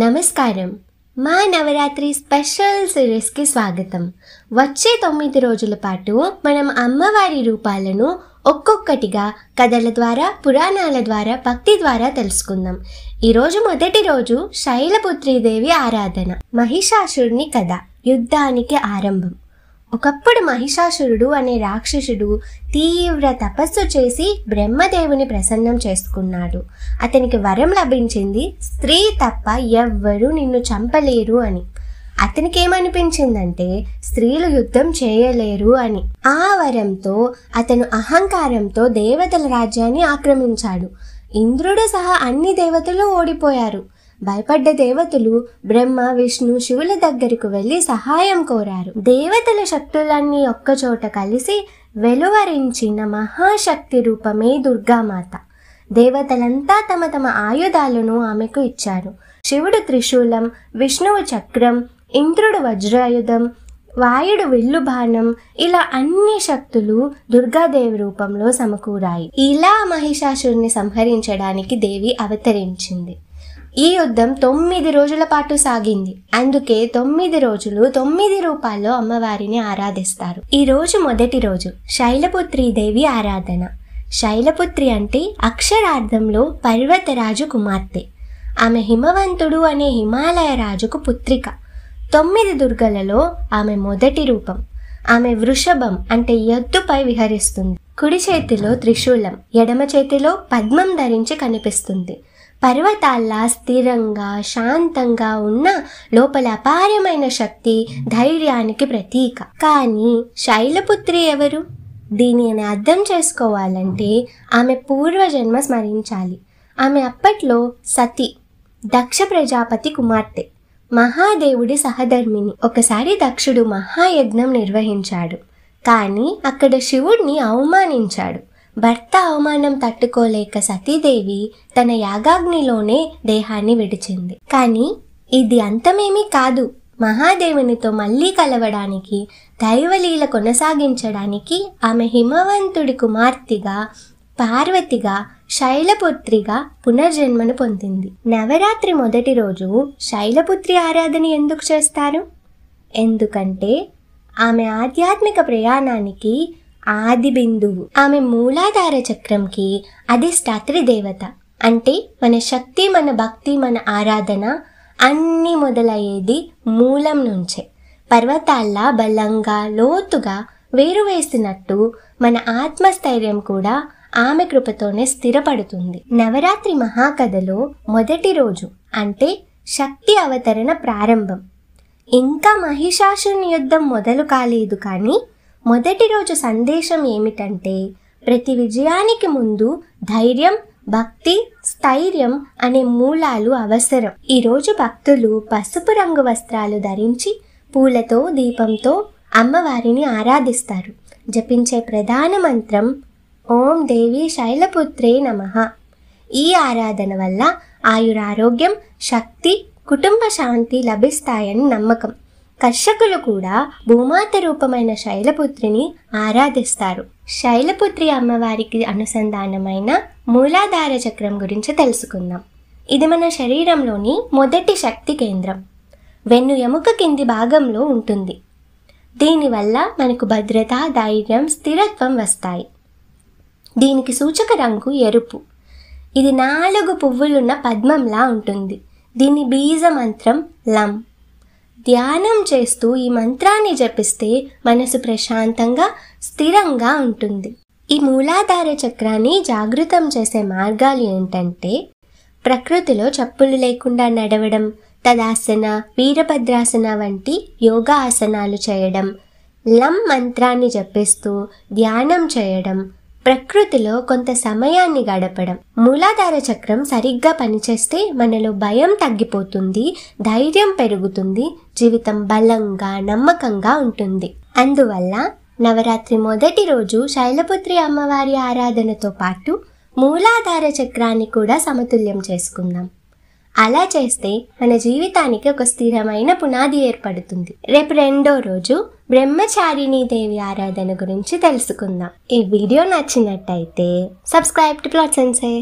నమస్కారం. మా నవరాత్రి స్పెషల్ సిరీస్కి స్వాగతం. వచ్చే 9 రోజుల పాటు మనం అమ్మవారి రూపాలను ఒక్కొక్కటిగా కథల ద్వారా, పురాణాల ద్వారా, భక్తి ద్వారా తెలుసుకుందాం. ఈరోజు మొదటి రోజు శైలపుత్రీదేవి ఆరాధన. మహిషాసురుని కథ. యుద్ధానికి ఆరంభం. ఒకప్పుడు మహిషాసురుడు అనే రాక్షసుడు తీవ్ర తపస్సు చేసి బ్రహ్మదేవుని ప్రసన్నం చేసుకున్నాడు. అతనికి వరం లభించింది, స్త్రీ తప్ప ఎవ్వరూ నిన్ను చంపలేరు అని. అతనికి ఏమనిపించిందంటే స్త్రీలు యుద్ధం చేయలేరు అని. ఆ వరంతో అతను అహంకారంతో దేవతల రాజ్యాన్ని ఆక్రమించాడు. ఇంద్రుడు సహా అన్ని దేవతలు ఓడిపోయారు. భయపడ్డ దేవతలు బ్రహ్మ, విష్ణు, శివుల దగ్గరకు వెళ్ళి సహాయం కోరారు. దేవతల శక్తులన్నీ ఒక్కచోట కలిసి వెలువరించిన మహాశక్తి రూపమే దుర్గామాత. దేవతలంతా తమ తమ ఆయుధాలను ఆమెకు ఇచ్చారు. శివుడు త్రిశూలం, విష్ణువు చక్రం, ఇంద్రుడు వజ్రాయుధం, వాయుడు విల్లు బాణం, ఇలా అన్ని శక్తులు దుర్గాదేవి రూపంలో సమకూరాయి. ఇలా మహిషాసురుని సంహరించడానికి దేవి అవతరించింది. ఈ యుద్ధం 9 రోజుల పాటు సాగింది. అందుకే 9 రోజులు 9 రూపాల్లో అమ్మవారిని ఆరాధిస్తారు. ఈ రోజు మొదటి రోజు శైలపుత్రీదేవి ఆరాధన. శైలపుత్రి అంటే అక్షరార్థంలో పర్వతరాజు కుమార్తె. ఆమె హిమవంతుడు అనే హిమాలయ రాజుకు పుత్రిక. 9 దుర్గలలో ఆమె మొదటి రూపం. ఆమె వృషభం అంటే ఎద్దుపై విహరిస్తుంది. కుడి చేతిలో త్రిశూలం, ఎడమ చేతిలో పద్మం ధరించి కనిపిస్తుంది. పర్వతాల్లా స్థిరంగా శాంతంగా ఉన్న లోపల అపారమైన శక్తి, ధైర్యానికి ప్రతీక. కానీ శైలపుత్రి ఎవరు? దీనిని అర్థం చేసుకోవాలంటే ఆమె పూర్వజన్మ స్మరించాలి. ఆమె అప్పట్లో సతి, దక్ష ప్రజాపతి కుమార్తె, మహాదేవుడి సహధర్మిణి. ఒకసారి దక్షుడు మహాయజ్ఞం నిర్వహించాడు. కానీ అక్కడ శివుడిని అవమానించాడు. భర్త అవమానం తట్టుకోలేక సతీదేవి తన యాగాగ్నిలోనే దేహాన్ని విడిచింది. కానీ ఇది అంతమేమీ కాదు. మహాదేవునితో మళ్ళీ కలవడానికి, దైవలీల కొనసాగించడానికి ఆమె హిమవంతుడి కుమార్తెగా, పార్వతిగా, శైలపుత్రిగా పునర్జన్మను పొందింది. నవరాత్రి మొదటి రోజు శైలపుత్రి ఆరాధన ఎందుకు చేస్తారు? ఎందుకంటే ఆమె ఆధ్యాత్మిక ప్రయాణానికి ఆది బిందువు. ఆమె మూలాధార చక్రంకి అధిష్టాత్రి దేవత. అంటే మన శక్తి, మన భక్తి, మన ఆరాధన అన్నీ మొదలయ్యేది మూలం నుంచే. పర్వతాల్లా బలంగా, లోతుగా వేరువేసినట్టు మన ఆత్మస్థైర్యం కూడా ఆమె కృపతోనే స్థిరపడుతుంది. నవరాత్రి మహాకథలో మొదటి రోజు అంటే శక్తి అవతరణ ప్రారంభం. ఇంకా మహిషాసురుని యుద్ధం మొదలు కాలేదు. కానీ మొదటి రోజు సందేశం ఏమిటంటే ప్రతి విజయానికి ముందు ధైర్యం, భక్తి, స్థైర్యం అనే మూలాలు అవసరం. ఈరోజు భక్తులు పసుపు రంగు వస్త్రాలు ధరించి పూలతో, దీపంతో అమ్మవారిని ఆరాధిస్తారు. జపించే ప్రధాన మంత్రం ఓం దేవి శైలపుత్రే నమః. ఈ ఆరాధన వల్ల ఆయురారోగ్యం, శక్తి, కుటుంబ శాంతి లభిస్తాయని నమ్మకం. కర్షకులు కూడా భూమాత రూపమైన శైలపుత్రిని ఆరాధిస్తారు. శైలపుత్రి అమ్మవారికి అనుసంధానమైన మూలాధార చక్రం గురించి తెలుసుకుందాం. ఇది మన శరీరంలోని మొదటి శక్తి కేంద్రం. వెన్ను ఎముక కింది భాగంలో ఉంటుంది. దీనివల్ల మనకు భద్రత, ధైర్యం, స్థిరత్వం వస్తాయి. దీనికి సూచక రంగు ఎరుపు. ఇది 4 పువ్వులున్న పద్మంలా ఉంటుంది. దీని బీజ మంత్రం లం. ధ్యానం చేస్తూ ఈ మంత్రాన్ని జపిస్తే మనసు ప్రశాంతంగా, స్థిరంగా ఉంటుంది. ఈ మూలాధార చక్రాన్ని జాగృతం చేసే మార్గాలు ఏంటంటే ప్రకృతిలో చెప్పులు లేకుండా నడవడం, తదాసన, వీరభద్రాసన వంటి యోగా ఆసనాలు చేయడం, లం మంత్రాన్ని జపిస్తూ ధ్యానం చేయడం, ప్రకృతిలో కొంత సమయాన్ని గడపడం. మూలాధార చక్రం సరిగ్గా పనిచేస్తే మనలో భయం తగ్గిపోతుంది, ధైర్యం పెరుగుతుంది, జీవితం బలంగా, నమ్మకంగా ఉంటుంది. అందువల్ల నవరాత్రి మొదటి రోజు శైలపుత్రి అమ్మవారి ఆరాధనతో పాటు మూలాధార చక్రాన్ని కూడా సమతుల్యం చేసుకుందాం. అలా చేస్తే మన జీవితానికి ఒక స్థిరమైన పునాది ఏర్పడుతుంది. రేపు రెండో రోజు బ్రహ్మచారిణీ దేవి ఆరాధన గురించి తెలుసుకుందాం. ఈ వీడియో నచ్చినట్టయితే సబ్స్క్రైబ్ టు ప్లాట్ సెన్సే.